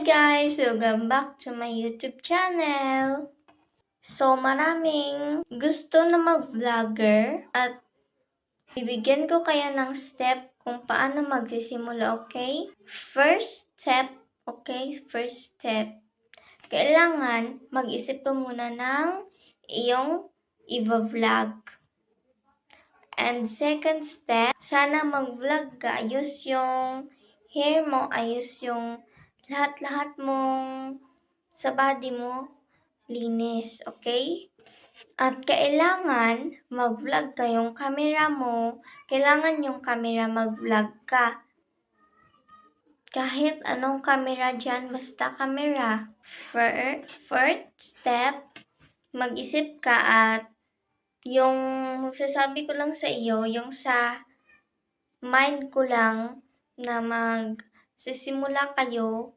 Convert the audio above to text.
guys! Welcome back to my YouTube channel. So, maraming gusto na mag-vlogger at bibigyan ko kayo ng step kung paano magsisimula, okay? First step. Kailangan mag-isip ka muna ng iyong i-vlog. And second step, sana mag-vlog ka. Ayos yung hair mo, ayos yung lahat-lahat mong sa body mo, linis, okay? At kailangan mag-vlog ka yung camera mo, kailangan yung camera mag-vlog ka. Kahit anong camera dyan, basta camera. First step, mag-isip ka at yung sasabi ko lang sa iyo, yung sa mind ko lang na magsisimula kayo